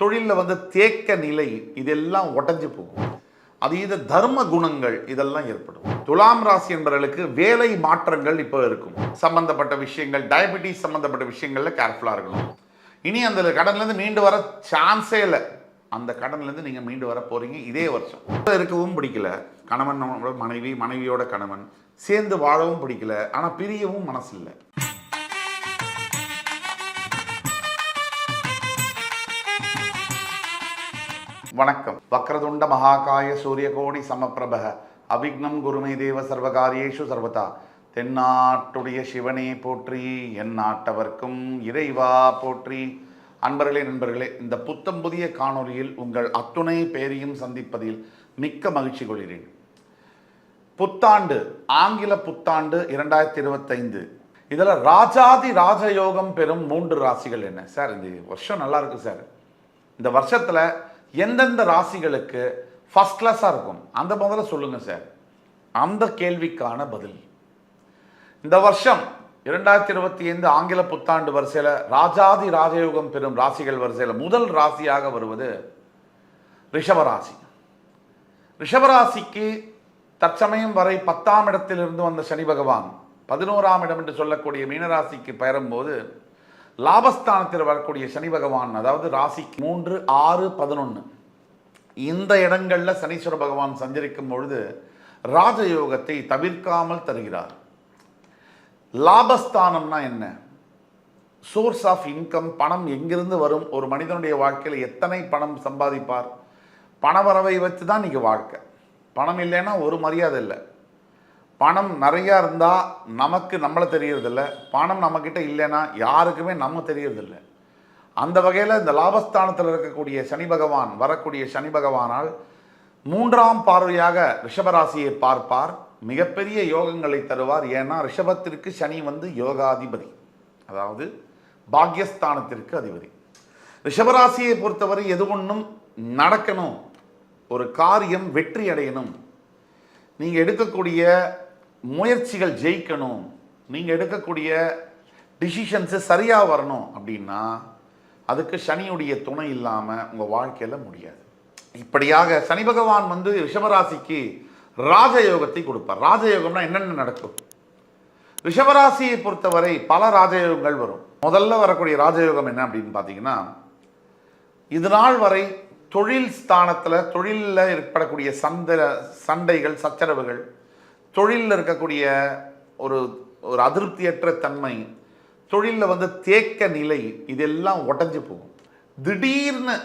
தொழிலில் வந்து தேக்க நிலை இதெல்லாம் உடஞ்சி போகும். அதீத தர்ம குணங்கள் இதெல்லாம் ஏற்படும். துலாம் ராசி என்பவர்களுக்கு வேலை மாற்றங்கள் இப்போ இருக்கும். சம்பந்தப்பட்ட விஷயங்கள், டயபிட்டிஸ் சம்பந்தப்பட்ட விஷயங்கள்ல கேர்ஃபுல்லாக இருக்கணும். இனி அந்த கடன்லேருந்து மீண்டு வர சான்ஸே இல்லை. அந்த கடன்லேருந்து நீங்கள் மீண்டு வர போறீங்க இதே வருஷம். இருக்கவும் பிடிக்கல, கணவன் மனைவி, மனைவியோட கணவன் சேர்ந்து வாழவும் பிடிக்கல, ஆனால் பிரியவும் மனசு இல்லை. வணக்கம். வக்ரதுண்ட மகாகாய சூரியகோடி சமப்பிரபக அவிக்னம் குருமை தேவ சர்வகாரியேஷு சர்வதா. தென்னாட்டுடைய சிவனே போற்றி, என் நாட்டவர்க்கும் இறைவா போற்றி. அன்பர்களே, நண்பர்களே, இந்த புத்தம் புதிய காணொலியில் உங்கள் அத்துணை பேரையும் சந்திப்பதில் மிக்க மகிழ்ச்சி கொள்கிறேன். புத்தாண்டு, ஆங்கில புத்தாண்டு 2025. இதில் ராஜாதி ராஜயோகம் பெறும் 3 ராசிகள் என்ன சார்? இந்த வருஷம் நல்லா இருக்கு சார். இந்த வருஷத்தில் எந்தெந்த ராசிகளுக்கு ஃபர்ஸ்ட் கிளாஸாக இருக்கும் அந்த முதல்ல சொல்லுங்க சார். அந்த கேள்விக்கான பதில் இந்த வருஷம் 2025 ஆங்கில புத்தாண்டு வரிசையில் ராஜாதி ராஜயோகம் பெறும் ராசிகள் வரிசையில் முதல் ராசியாக வருவது ரிஷபராசி. ரிஷபராசிக்கு தற்சமயம் வரை 10ஆம் இடத்திலிருந்து வந்த சனி பகவான் 11ஆம் இடம் என்று சொல்லக்கூடிய மீனராசிக்கு பெயரும்போது லாபஸ்தானத்தில் வரக்கூடிய சனி பகவான், அதாவது ராசிக்கு 3, 6, 11 இந்த இடங்களில் சனீஸ்வர பகவான் சஞ்சரிக்கும் பொழுது ராஜயோகத்தை தவிர்க்காமல் தருகிறார். லாபஸ்தானம்னா என்ன? சோர்ஸ் ஆஃப் இன்கம், பணம் எங்கிருந்து வரும், ஒரு மனிதனுடைய வாழ்க்கையில் எத்தனை பணம் சம்பாதிப்பார், பணவரவை வச்சு தான் நீங்கள் வாழ்க்கை. பணம் இல்லைன்னா ஒரு மரியாதை இல்லை. பணம் நிறையா இருந்தால் நமக்கு நம்மளை தெரியறதில்ல, பணம் நம்மக்கிட்ட இல்லைன்னா யாருக்குமே நம்ம தெரியறதில்லை. அந்த வகையில் இந்த லாபஸ்தானத்தில் இருக்கக்கூடிய சனி பகவான், வரக்கூடிய சனி பகவானால் 3ஆம் பார்வையாக ரிஷபராசியை பார்ப்பார். மிகப்பெரிய யோகங்களை தருவார். ஏன்னா ரிஷபத்திற்கு சனி வந்து யோகாதிபதி, அதாவது பாக்யஸ்தானத்திற்கு அதிபதி. ரிஷபராசியை பொறுத்தவரை எது ஒன்றும் நடக்கணும், ஒரு காரியம் வெற்றி அடையணும், நீங்கள் எடுக்கக்கூடிய முயற்சிகள் ஜெயிக்கணும், நீங்கள் எடுக்கக்கூடிய டிசிஷன்ஸு சரியாக வரணும் அப்படின்னா அதுக்கு சனியுடைய துணை இல்லாமல் உங்கள் வாழ்க்கையில் முடியாது. இப்படியாக சனி பகவான் வந்து ரிஷபராசிக்கு ராஜயோகத்தை கொடுப்பார். ராஜயோகம்னா என்னென்ன நடக்கும்? ரிஷபராசியை பொறுத்தவரை பல ராஜயோகங்கள் வரும். முதல்ல வரக்கூடிய ராஜயோகம் என்ன அப்படின்னு பார்த்தீங்கன்னா, இது நாள் வரை தொழில் ஸ்தானத்தில், தொழிலில் ஏற்படக்கூடிய சண்டைகள், சச்சரவுகள், தொழிலில் இருக்கக்கூடிய ஒரு அதிருப்தியற்ற தன்மை, தொழிலில் வந்து தேக்க நிலை இதெல்லாம் உடஞ்சி போகும். திடீர்னு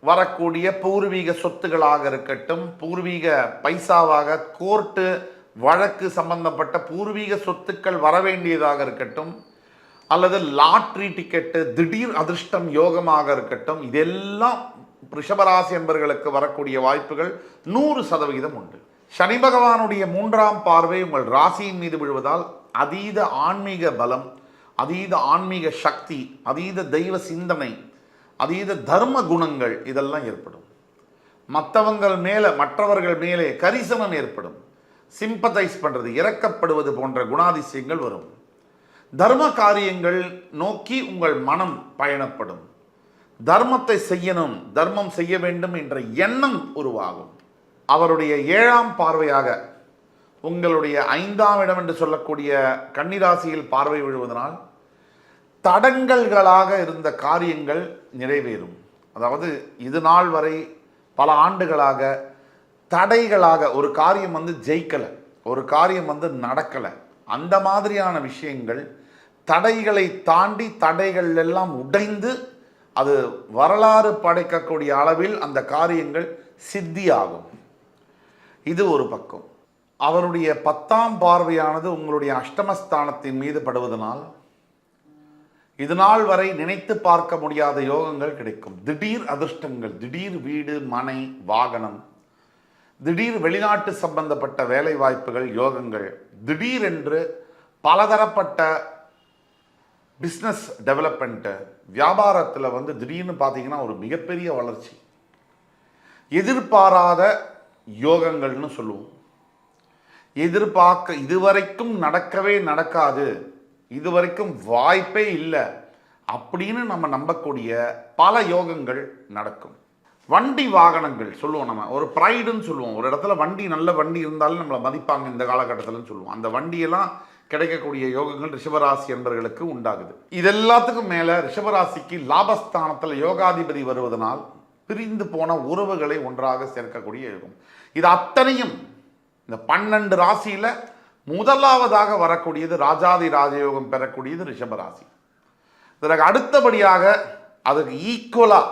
வரக்கூடிய பூர்வீக சொத்துக்களாக இருக்கட்டும், பூர்வீக பைசாவாக, கோர்ட்டு வழக்கு சம்பந்தப்பட்ட பூர்வீக சொத்துக்கள் வர வேண்டியதாக இருக்கட்டும், அல்லது லாட்ரி டிக்கெட்டு, திடீர் அதிர்ஷ்டம் யோகமாக இருக்கட்டும், இதெல்லாம் ரிஷபராசி என்பவர்களுக்கு வரக்கூடிய வாய்ப்புகள் 100% உண்டு. சனி பகவானுடைய 3ஆம் பார்வை உங்கள் ராசியின் மீது விழுவதால் அதீத ஆன்மீக பலம், அதீத ஆன்மீக சக்தி, அதீத தெய்வ சிந்தனை, அதீத தர்ம குணங்கள் இதெல்லாம் ஏற்படும். மற்றவர்கள் மேலே கரிசனம் ஏற்படும். சிம்பத்தைஸ் பண்ணுறது, இறக்கப்படுவது போன்ற குணாதிசயங்கள் வரும். தர்ம காரியங்கள் நோக்கி உங்கள் மனம் பயணப்படும். தர்மத்தை செய்யணும், தர்மம் செய்ய வேண்டும் என்ற எண்ணம் உருவாகும். அவருடைய 7ஆம் பார்வையாக உங்களுடைய 5ஆம் இடம் என்று சொல்லக்கூடிய கன்னிராசியில் பார்வை விழுவதனால் தடங்கல்களாக இருந்த காரியங்கள் நிறைவேறும். அதாவது இது நாள் வரை பல ஆண்டுகளாக தடைகளாக ஒரு காரியம் வந்து ஜெயிக்கலை, ஒரு காரியம் வந்து நடக்கலை, அந்த மாதிரியான விஷயங்கள் தடைகளை தாண்டி தடைகள் எல்லாம் உடைந்து அது வரலாறு படைக்கக்கூடிய அளவில் அந்த காரியங்கள் சித்தியாகும். இது ஒரு பக்கம். அவருடைய 10ஆம் பார்வையானது உங்களுடைய அஷ்டமஸ்தானத்தின் மீது படுவதனால் இது நாள் வரை நினைத்து பார்க்க முடியாத யோகங்கள் கிடைக்கும். திடீர் அதிர்ஷ்டங்கள், திடீர் வீடு, மனை, வாகனம், திடீர் வெளிநாட்டு சம்பந்தப்பட்ட வேலை வாய்ப்புகள், யோகங்கள், திடீரென்று பலதரப்பட்ட பிஸ்னஸ் டெவலப்மெண்ட்டு, வியாபாரத்தில் வந்து திடீர்னு பார்த்தீங்கன்னா ஒரு மிகப்பெரிய வளர்ச்சி, எதிர்பாராத யோகங்கள்னு சொல்லுவோம். இதுவரைக்கும் நடக்கவே நடக்காது, இதுவரைக்கும் வாய்ப்பே இல்லை அப்படின்னு நம்ம நம்பக்கூடிய பல யோகங்கள் நடக்கும். வண்டி வாகனங்கள் சொல்லுவோம், நம்ம ஒரு ப்ரைடுன்னு சொல்லுவோம். ஒரு இடத்துல வண்டி, நல்ல வண்டி இருந்தாலும் நம்மளை மதிப்பாங்க இந்த காலகட்டத்தில்னு சொல்லுவோம். அந்த வண்டியெல்லாம் கிடைக்கக்கூடிய யோகங்கள் ரிஷபராசி என்பவர்களுக்கு உண்டாகுது. இது எல்லாத்துக்கும் மேலே ரிஷபராசிக்கு லாபஸ்தானத்தில் யோகாதிபதி வருவதனால் பிரிந்து போன உறவுகளை ஒன்றாக சேர்க்கக்கூடிய யோகம். இது அத்தனையும் இந்த 12 ராசியில் முதலாவதாக வரக்கூடியது ராஜாதி ராஜயோகம் பெறக்கூடியது ரிஷபராசி. இதற்கு அடுத்தபடியாக அதுக்கு ஈக்குவலாக,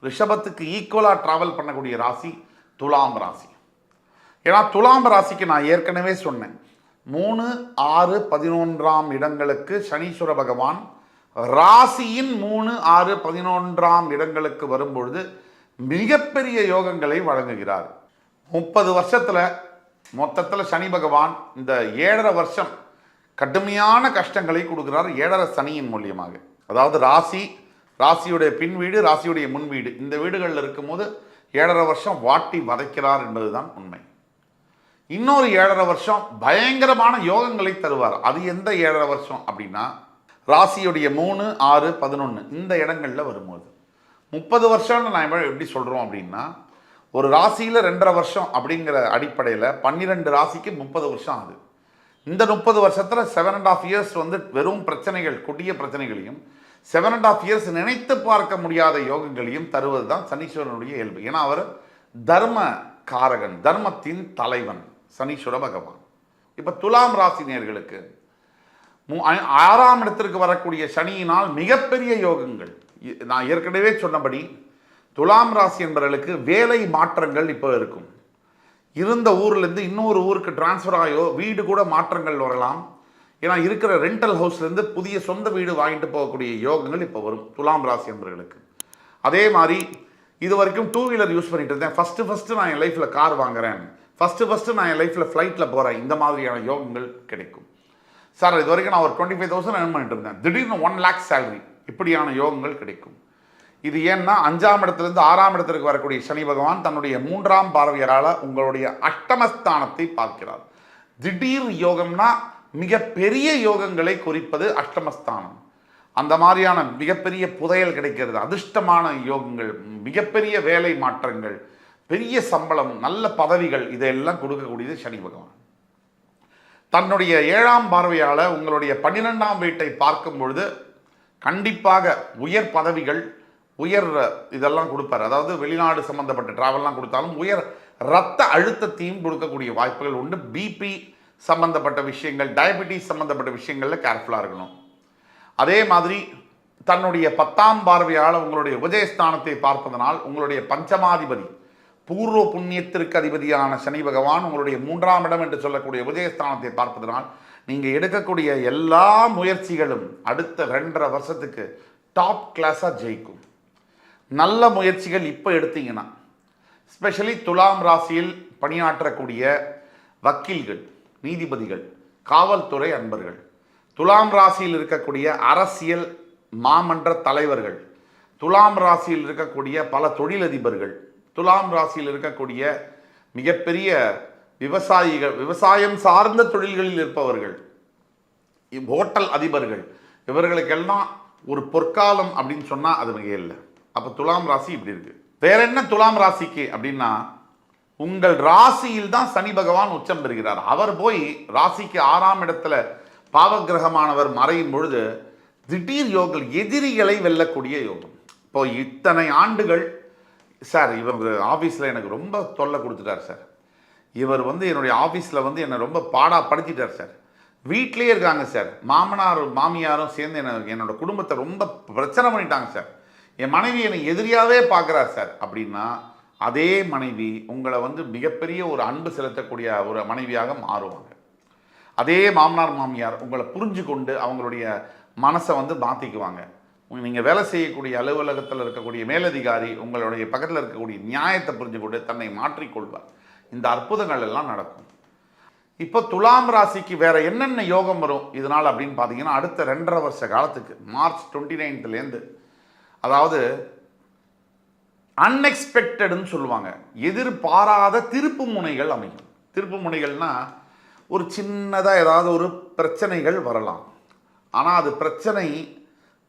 ரிஷபத்துக்கு ஈக்குவலாக ட்ராவல் பண்ணக்கூடிய ராசி துலாம் ராசி. ஏன்னா துலாம் ராசிக்கு நான் ஏற்கனவே சொன்னேன், 3, 6, 11ஆம் இடங்களுக்கு சனீஸ்வர பகவான் ராசியின் 3, 6, 11ஆம் இடங்களுக்கு வரும்பொழுது மிகப்பெரிய யோகங்களை வழங்குகிறார். 30 வருஷத்தில் மொத்தத்தில் சனி பகவான் இந்த 7.5 வருஷம் கடுமையான கஷ்டங்களை கொடுக்கிறார் 7.5 சனியின் மூலியமாக. அதாவது ராசியுடைய பின் வீடு, ராசியுடைய முன் வீடு, இந்த வீடுகளில் இருக்கும்போது 7.5 வருஷம் வாட்டி வதைக்கிறார் என்பதுதான் உண்மை. இன்னொரு 7.5 வருஷம் பயங்கரமான யோகங்களை தருவார். அது எந்த 7.5 வருஷம் அப்படின்னா, ராசியுடைய 3, 6, 11 இந்த இடங்களில் வரும்போது 30 வருஷம்னு நான் எப்படி சொல்கிறோம் அப்படின்னா, ஒரு ராசியில் 2.5 வருஷம் அப்படிங்கிற அடிப்படையில் 12 ராசிக்கு 30 வருஷம் ஆகுது. இந்த 30 வருஷத்தில் 7.5 இயர்ஸ் வந்து வெறும் பிரச்சனைகள், கொடிய பிரச்சனைகளையும் 7.5 இயர்ஸ் நினைத்து பார்க்க முடியாத யோகங்களையும் தருவது தான் சனீஸ்வரனுடைய இயல்பு. ஏன்னா அவர் தர்ம காரகன், தர்மத்தின் தலைவன் சனீஸ்வர பகவான். இப்போ துலாம் ராசினியர்களுக்கு 6ஆம் இடத்திற்கு வரக்கூடிய சனியினால் மிகப்பெரிய யோகங்கள். நான் ஏற்கனவே சொன்னபடி துலாம் ராசி என்பவர்களுக்கு வேலை மாற்றங்கள் இப்போ இருக்கும். இருந்த ஊர்லேருந்து இன்னொரு ஊருக்கு டிரான்ஸ்ஃபர் ஆகியோ வீடு கூட மாற்றங்கள் வரலாம். ஏன்னா இருக்கிற ரெண்டல் ஹவுஸ்லேருந்து புதிய சொந்த வீடு வாங்கிட்டு போகக்கூடிய யோகங்கள் இப்போ வரும் துலாம் ராசி என்பவர்களுக்கு. அதே மாதிரி இது வரைக்கும் 2 வீலர் யூஸ் பண்ணிட்டு இருந்தேன், ஃபஸ்ட்டு நான் என் லைஃப்பில் கார் வாங்குறேன், ஃபஸ்ட்டு நான் என் லைஃப்பில் ஃப்ளைட்டில் போகிறேன், இந்த மாதிரியான யோகங்கள் கிடைக்கும். சார் இது வரைக்கும் நான் ஒரு 25,000 earn பண்ணிட்டு இருந்தேன், திடீர்னு 1 lakh சேலரி, இப்படியான யோகங்கள் கிடைக்கும். இது ஏன்னா 5ஆம் இடத்திலிருந்து 6ஆம் இடத்திற்கு வரக்கூடிய சனி பகவான் தன்னுடைய 3ஆம் பார்வையால் உங்களுடைய அஷ்டமஸ்தானத்தை பார்க்கிறார். திடீர் யோகம்னா மிகப்பெரிய யோகங்களை குறிப்பது அஷ்டமஸ்தானம். அந்த மாதிரியான மிகப்பெரிய புதையல் கிடைக்கிறது, அதிர்ஷ்டமான யோகங்கள், மிகப்பெரிய வேலை மாற்றங்கள், பெரிய சம்பளம், நல்ல பதவிகள், இதெல்லாம் கொடுக்கக்கூடியது சனி பகவான். தன்னுடைய 7ஆம் பார்வையால் உங்களுடைய 12ஆம் வீட்டை பார்க்கும் பொழுது கண்டிப்பாக உயர் பதவிகள், உயர் இதெல்லாம் கொடுப்பார். அதாவது வெளிநாடு சம்பந்தப்பட்ட டிராவல்லாம் கொடுத்தாலும் உயர் இரத்த அழுத்தத்தையும் கொடுக்கக்கூடிய வாய்ப்புகள் உண்டு. பிபி சம்பந்தப்பட்ட விஷயங்கள், டயபெட்டிஸ் சம்பந்தப்பட்ட விஷயங்களில் கேர்ஃபுல்லாக இருக்கணும். அதே மாதிரி தன்னுடைய 10ஆம் பார்வையால் உங்களுடைய உபஜயஸ்தானத்தை பார்ப்பதனால் உங்களுடைய பஞ்சமாதிபதி, பூர்வ புண்ணியத்திற்கு அதிபதியான சனி பகவான் உங்களுடைய 3ஆம் இடம் என்று சொல்லக்கூடிய உபஜயஸ்தானத்தை பார்ப்பதனால் நீங்கள் எடுக்கக்கூடிய எல்லா முயற்சிகளும் அடுத்த 2.5 வருஷத்துக்கு டாப் கிளாஸாக ஜெயிக்கும். நல்ல முயற்சிகள் இப்போ எடுத்தீங்கன்னா, ஸ்பெஷலி துலாம் ராசியில் பணியாற்றக்கூடிய வக்கீல்கள், நீதிபதிகள், காவல்துறை அன்பர்கள், துலாம் ராசியில் இருக்கக்கூடிய அரசியல் மாமன்ற தலைவர்கள், துலாம் ராசியில் இருக்கக்கூடிய பல தொழிலதிபர்கள், துலாம் ராசியில் இருக்கக்கூடிய மிகப்பெரிய விவசாயிகள், விவசாயம் சார்ந்த தொழில்களில் இருப்பவர்கள், ஹோட்டல் அதிபர்கள், இவர்களுக்கெல்லாம் ஒரு பொற்காலம் அப்படின்னு சொன்னால் அது மிக இல்லை. அப்போ துலாம் ராசி இப்படி இருக்கு. வேற என்ன துலாம் ராசிக்கு அப்படின்னா, உங்கள் ராசியில் தான் சனி பகவான் உச்சம் பெறுகிறார். அவர் போய் ராசிக்கு 6ஆம் இடத்துல பாவகிரகமானவர் மறையும் பொழுது திடீர் யோகம், எதிரிகளை வெல்லக்கூடிய யோகம். இப்போ இத்தனை ஆண்டுகள் சார் இவர் ஆஃபீஸில் எனக்கு ரொம்ப தொல்லை கொடுத்துட்டார் சார், இவர் வந்து என்னுடைய ஆஃபீஸில் வந்து என்னை ரொம்ப பாடாப்படுத்திட்டார் சார், வீட்லேயே இருக்காங்க சார், மாமனாரும் மாமியாரும் சேர்ந்து என்னோட குடும்பத்தை ரொம்ப பிரச்சனை பண்ணிட்டாங்க சார், என் மனைவி என்னை எதிரியாகவே பார்க்குறார் சார் அப்படின்னா, அதே மனைவி உங்களை வந்து மிகப்பெரிய ஒரு அன்பு செலுத்தக்கூடிய ஒரு மனைவியாக மாறுவாங்க. அதே மாமனார் மாமியார் உங்களை புரிஞ்சு கொண்டு அவங்களுடைய மனசை வந்து மாற்றிக்குவாங்க. நீங்கள் வேலை செய்யக்கூடிய அலுவலகத்தில் இருக்கக்கூடிய மேலதிகாரி உங்களுடைய பக்கத்தில் இருக்கக்கூடிய நியாயத்தை புரிஞ்சு கொண்டு தன்னை மாற்றிக்கொள்வார். இந்த அற்புதங்கள் எல்லாம் நடக்கும். இப்போ துலாம் ராசிக்கு வேற என்னென்ன யோகம் வரும் இதனால் அப்படின்னு பார்த்தீங்கன்னா, அடுத்த 2.5 வருஷ காலத்துக்கு மார்ச் 29லேருந்து, அதாவது அன்எக்ஸ்பெக்டட்னு சொல்லுவாங்க, எதிர்பாராத திருப்பு முனைகள் அமையும். திருப்பு முனைகள்னா ஒரு சின்னதாக ஏதாவது ஒரு பிரச்சனைகள் வரலாம், ஆனால் அது பிரச்சனை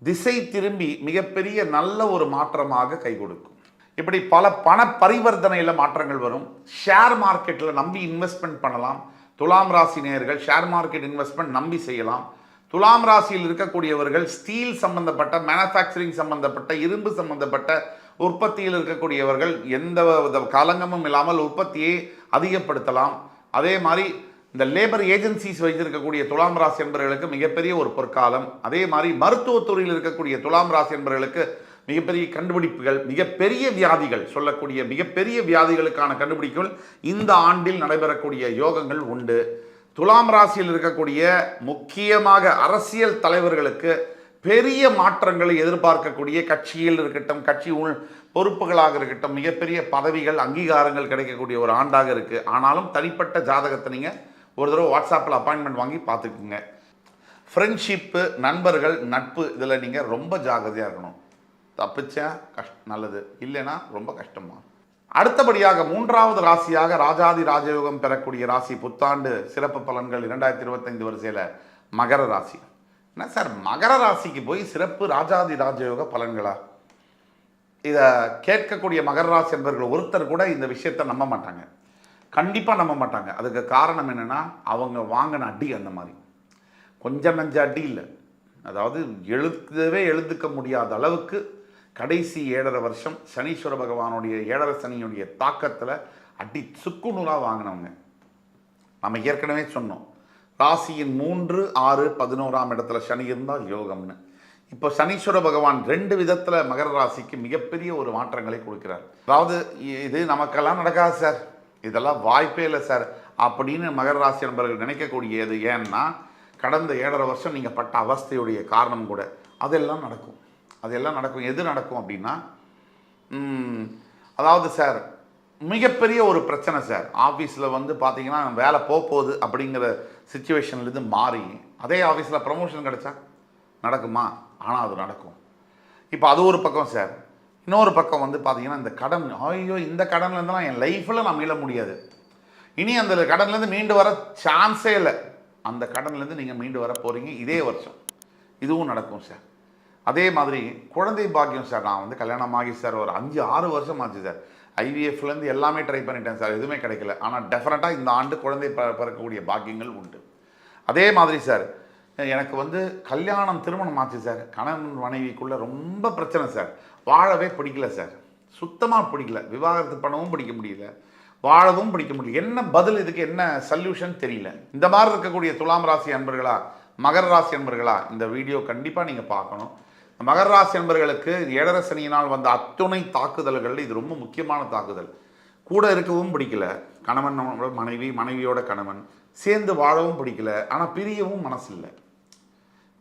திசை திரும்பி மிகப்பெரிய நல்ல ஒரு மாற்றமாக கை கொடுக்கும். இப்படி பல பண பரிவர்த்தனையில் மாற்றங்கள் வரும். ஷேர் மார்க்கெட்டில் நம்பி இன்வெஸ்ட்மெண்ட் பண்ணலாம். துலாம் ராசி நேயர்கள் ஷேர் மார்க்கெட் இன்வெஸ்ட்மெண்ட் நம்பி செய்யலாம். துலாம் ராசியில் இருக்கக்கூடியவர்கள் ஸ்டீல் சம்பந்தப்பட்ட, மேனுஃபேக்சரிங் சம்பந்தப்பட்ட, இரும்பு சம்பந்தப்பட்ட உற்பத்தியில் இருக்கக்கூடியவர்கள் எந்த கலங்கமும் இல்லாமல் உற்பத்தியை அதிகப்படுத்தலாம். அதே மாதிரி இந்த லேபர் ஏஜென்சிஸ் வைத்திருக்கக்கூடிய துலாம் ராசி என்பவர்களுக்கு மிகப்பெரிய ஒரு பொற்காலம். அதே மாதிரி மருத்துவத்துறையில் இருக்கக்கூடிய துலாம் ராசி என்பவர்களுக்கு மிகப்பெரிய கண்டுபிடிப்புகள், மிகப்பெரிய வியாதிகள், சொல்லக்கூடிய மிகப்பெரிய வியாதிகளுக்கான கண்டுபிடிப்புகள் இந்த ஆண்டில் நடைபெறக்கூடிய யோகங்கள் உண்டு. துலாம் ராசியில் இருக்கக்கூடிய முக்கியமாக அரசியல் தலைவர்களுக்கு பெரிய மாற்றங்களை எதிர்பார்க்கக்கூடிய, கட்சியில் இருக்கட்டும், கட்சி பொறுப்புகளாக இருக்கட்டும், மிகப்பெரிய பதவிகள், அங்கீகாரங்கள் கிடைக்கக்கூடிய ஒரு ஆண்டாக இருக்கு. ஆனாலும் தனிப்பட்ட ஜாதகத்தை நீங்கள் ஒரு தடவை வாட்ஸ்அப்பில் அப்பாயின்மெண்ட் வாங்கி பார்த்துக்குங்க. ஃப்ரெண்ட்ஷிப்பு, நண்பர்கள், நட்பு, இதில் நீங்கள் ரொம்ப ஜாகிரதையாக இருக்கணும். தப்பிச்சா நல்லது, இல்லைன்னா ரொம்ப கஷ்டமா. அடுத்தபடியாக 3வது ராசியாக ராஜாதி ராஜயோகம் பெறக்கூடிய ராசி, புத்தாண்டு சிறப்பு பலன்கள் 2025 வரிசையில் மகர ராசி. என்ன சார், மகர ராசிக்கு போய் சிறப்பு ராஜாதி ராஜயோக பலன்களா? இதை கேட்கக்கூடிய மகர ராசி என்பவர்கள் ஒருத்தர் கூட இந்த விஷயத்தை நம்ப மாட்டாங்க, கண்டிப்பாக நம்ப மாட்டாங்க. அதுக்கு காரணம் என்னென்னா, அவங்க வாங்கின அடி அந்த மாதிரி கொஞ்சம் நஞ்ச அடி இல்லை. அதாவது எழுதுக்க முடியாத அளவுக்கு கடைசி 7.5 வருஷம் சனீஸ்வர பகவானுடைய 7.5 சனியுடைய தாக்கத்தில் அடி சுக்குநூறாக வாங்கினவங்க. நம்ம ஏற்கனவே சொன்னோம், ராசியின் 3, 6, 11ஆம் இடத்துல சனி இருந்தால் யோகம்னு. இப்போ சனீஸ்வர பகவான் 2 விதத்தில் மகர ராசிக்கு மிகப்பெரிய ஒரு மாற்றங்களை கொடுக்கிறார். அதாவது இது நமக்கெல்லாம் நடக்காது சார், இதெல்லாம் வாய்ப்பே இல்லை சார் அப்படின்னு மகர ராசி நண்பர்கள் நினைக்கக்கூடியது. ஏன்னா கடந்த 7.5 வருஷம் நீங்கள் பட்ட அவஸ்தையுடைய காரணம் கூட அதெல்லாம் நடக்கும். எது நடக்கும் அப்படின்னா, அதாவது சார் மிகப்பெரிய ஒரு பிரச்சனை சார், ஆஃபீஸில் வந்து பார்த்தீங்கன்னா வேலை போகுது அப்படிங்கிற சுச்சுவேஷன்லேருந்து மாறி அதே ஆஃபீஸில் ப்ரமோஷன் கிடைச்சா நடக்குமா? ஆனால் அது நடக்கும். இப்போ அது ஒரு பக்கம் சார். இன்னொரு பக்கம் வந்து பார்த்தீங்கன்னா, இந்த கடன், ஐயோ இந்த கடன்லேருந்துலாம் என் லைஃப்பில் நான் மீள முடியாது, இனி அந்த கடன்லேருந்து மீண்டு வர சான்ஸே இல்லை, அந்த கடன்லேருந்து நீங்கள் மீண்டு வர போகிறீங்க இதே வருஷம். இதுவும் நடக்கும் சார். அதே மாதிரி குழந்தை பாக்கியம் சார், நான் வந்து கல்யாணம் ஆகி சார் ஒரு 5-6 வருஷம் ஆச்சு சார். ஐவிஎஃப்லேருந்து எல்லாமே ட்ரை பண்ணிட்டேன் சார், எதுவுமே கிடைக்கல. ஆனால் டெஃபினட்டாக இந்த ஆண்டு குழந்தை பிறக்கக்கூடிய பாக்கியங்கள் உண்டு. அதே மாதிரி சார், எனக்கு வந்து திருமணம் ஆச்சு சார், கணவன் மனைவிக்குள்ளே ரொம்ப பிரச்சனை சார், வாழவே பிடிக்கல சார், சுத்தமாக பிடிக்கல, விவாகரத்து பண்ணவும் பிடிக்க முடியல, வாழவும் பிடிக்க முடியல. என்ன பதில், இதுக்கு என்ன சொல்யூஷன் தெரியல. இந்த மாதிரி இருக்கக்கூடிய துலாம் ராசி அன்பர்களா, மகர ராசி அன்பர்களா, இந்த வீடியோ கண்டிப்பாக நீங்கள் பார்க்கணும். மகர ராசி அன்பர்களுக்கு 7.5 சனியினால் வந்த அத்துணை தாக்குதல்கள் இது ரொம்ப முக்கியமான தாக்குதல். கூட இருக்கவும் பிடிக்கல, கணவன் மனைவி, மனைவியோட கணவன் சேர்ந்து வாழவும் பிடிக்கல, ஆனால் பிரியவும் மனசு இல்லை.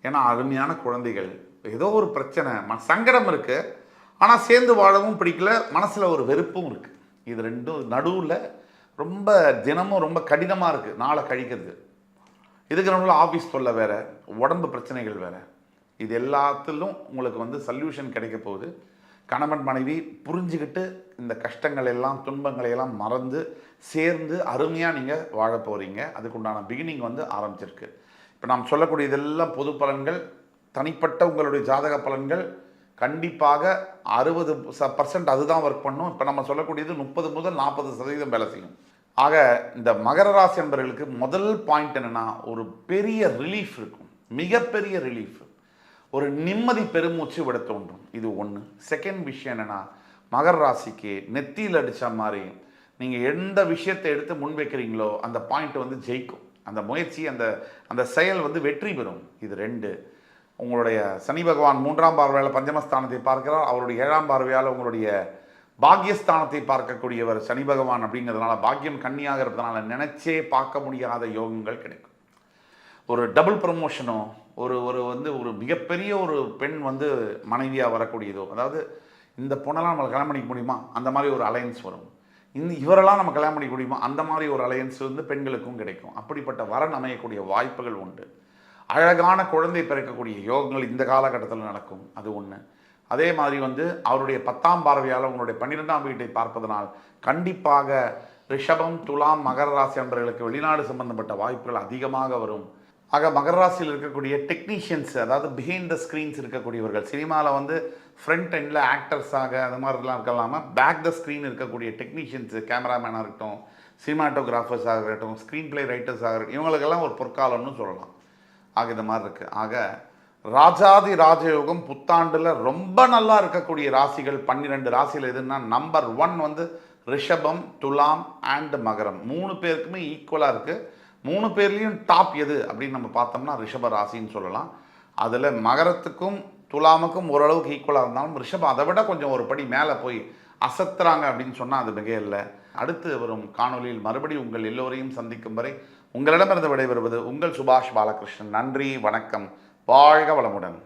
ஏன்னா அருமையான குழந்தைகள், ஏதோ ஒரு பிரச்சனை, சங்கடம் இருக்குது, ஆனால் சேர்ந்து வாழவும் பிடிக்கல, மனசில் ஒரு வெறுப்பும் இருக்குது. இது ரெண்டும் நடுவில் ரொம்ப தினமும் ரொம்ப கடினமாக இருக்குது நாளை கழிக்கிறது. இதுக்கு நடுவில் ஆஃபீஸ் தொல்லை வேறு, உடம்பு பிரச்சனைகள் வேறு, இது எல்லாத்திலும் உங்களுக்கு வந்து சொல்யூஷன் கிடைக்க போகுது. கணவன் மனைவி புரிஞ்சுக்கிட்டு இந்த கஷ்டங்கள் எல்லாம், துன்பங்களை எல்லாம் மறந்து சேர்ந்து அருமையாக நீங்கள் வாழ போகிறீங்க. அதுக்குண்டான பிகினிங் வந்து ஆரம்பிச்சிருக்கு. இப்போ நாம் சொல்லக்கூடிய இதெல்லாம் பொது பலன்கள், தனிப்பட்ட உங்களுடைய ஜாதக பலன்கள் கண்டிப்பாக 60% அதுதான் ஒர்க் பண்ணும். இப்போ நம்ம சொல்லக்கூடியது 30 முதல் 40% வேலை செய்யும். ஆக இந்த மகர ராசி என்பவர்களுக்கு முதல் பாயிண்ட் என்னென்னா, ஒரு பெரிய ரிலீஃப் இருக்கும், மிகப்பெரிய ரிலீஃப், ஒரு நிம்மதி பெருமூச்சு விட தோன்றும். இது ஒன்று. செகண்ட் விஷயம் என்னென்னா, மகர ராசிக்கு நெத்தியில் அடித்த மாதிரி நீங்கள் எந்த விஷயத்தை எடுத்து முன்வைக்கிறீங்களோ அந்த பாயிண்ட் வந்து ஜெயிக்கும், அந்த முயற்சி, அந்த செயல் வந்து வெற்றி பெறும். இது 2. உங்களுடைய சனி பகவான் 3ஆம் பார்வையால் பஞ்சமஸ்தானத்தை பார்க்கிறார். அவருடைய 7ஆம் பார்வையால் உங்களுடைய பாக்கியஸ்தானத்தை பார்க்கக்கூடியவர் சனி பகவான். அப்படிங்கிறதுனால பாக்கியம் கன்னியாக இருக்கிறதுனால நினைச்சே பார்க்க முடியாத யோகங்கள் கிடைக்கும். ஒரு டபுள் ப்ரமோஷனோ, ஒரு மிகப்பெரிய ஒரு பெண் வந்து மனைவியாக வரக்கூடியதோ, அதாவது இந்த பொண்ணெல்லாம் நம்ம கல்யாணம் பண்ணிக்க முடியுமா அந்த மாதிரி ஒரு அலையன்ஸ் வரும், இவரெல்லாம் நம்ம கல்யாணம் பண்ணிக்க முடியுமா அந்த மாதிரி ஒரு அலையன்ஸ் வந்து பெண்களுக்கும் கிடைக்கும். அப்படிப்பட்ட வரன் அமையக்கூடிய வாய்ப்புகள் உண்டு. அழகான குழந்தை பிறக்கக்கூடிய யோகங்கள் இந்த காலகட்டத்தில் நடக்கும். அது ஒன்று. அதே மாதிரி வந்து அவருடைய 10ஆம் பார்வையால் உங்களுடைய 12ஆம் வீட்டை பார்ப்பதனால் கண்டிப்பாக ரிஷபம், துலாம், மகர ராசி அன்பர்களுக்கு வெளிநாடு சம்பந்தப்பட்ட வாய்ப்புகள் அதிகமாக வரும். ஆக மகர ராசியில் இருக்கக்கூடிய டெக்னீஷியன்ஸ், அதாவது பிஹைண்ட் த ஸ்க்ரீன்ஸ் இருக்கக்கூடியவர்கள், சினிமாவில் வந்து ஃப்ரண்ட் எண்டில் ஆக்டர்ஸாக அது மாதிரிலாம் இருக்கலாமல் பேக் த ஸ்க்ரீன் இருக்கக்கூடிய டெக்னீஷியன்ஸு, கேமராமேனாக இருக்கட்டும், சினிமாட்டோகிராஃபர்ஸாக இருக்கட்டும், ஸ்க்ரீன் பிளே ரைட்டர்ஸாக இருக்கட்டும், இவங்களுக்கெல்லாம் ஒரு பொற்காலம்னு சொல்லலாம். ஆக இந்த மாதிரி இருக்குது. ஆக ராஜாதி ராஜயோகம் புத்தாண்டில் ரொம்ப நல்லா இருக்கக்கூடிய ராசிகள் 12 ராசியில் எதுன்னா, நம்பர் 1 வந்து ரிஷபம், துலாம் அண்ட் மகரம். 3 பேருக்குமே ஈக்குவலாக இருக்குது. 3 பேர்லேயும் டாப் எது அப்படின்னு நம்ம பார்த்தோம்னா ரிஷப ராசின்னு சொல்லலாம். அதில் மகரத்துக்கும் துலாமுக்கும் ஓரளவுக்கு ஈக்குவலாக இருந்தாலும் ரிஷபம் அதை விட கொஞ்சம் ஒரு படி மேலே போய் அசத்துறாங்க அப்படின்னு சொன்னால் அது மிக இல்லை. அடுத்து வரும் காணொலியில் மறுபடியும் உங்கள் எல்லோரையும் சந்திக்கும் வரை உங்களிடமிருந்து விடைபெறுவது உங்கள் சுபாஷ் பாலகிருஷ்ணன். நன்றி, வணக்கம், வாழ்க வளமுடன்.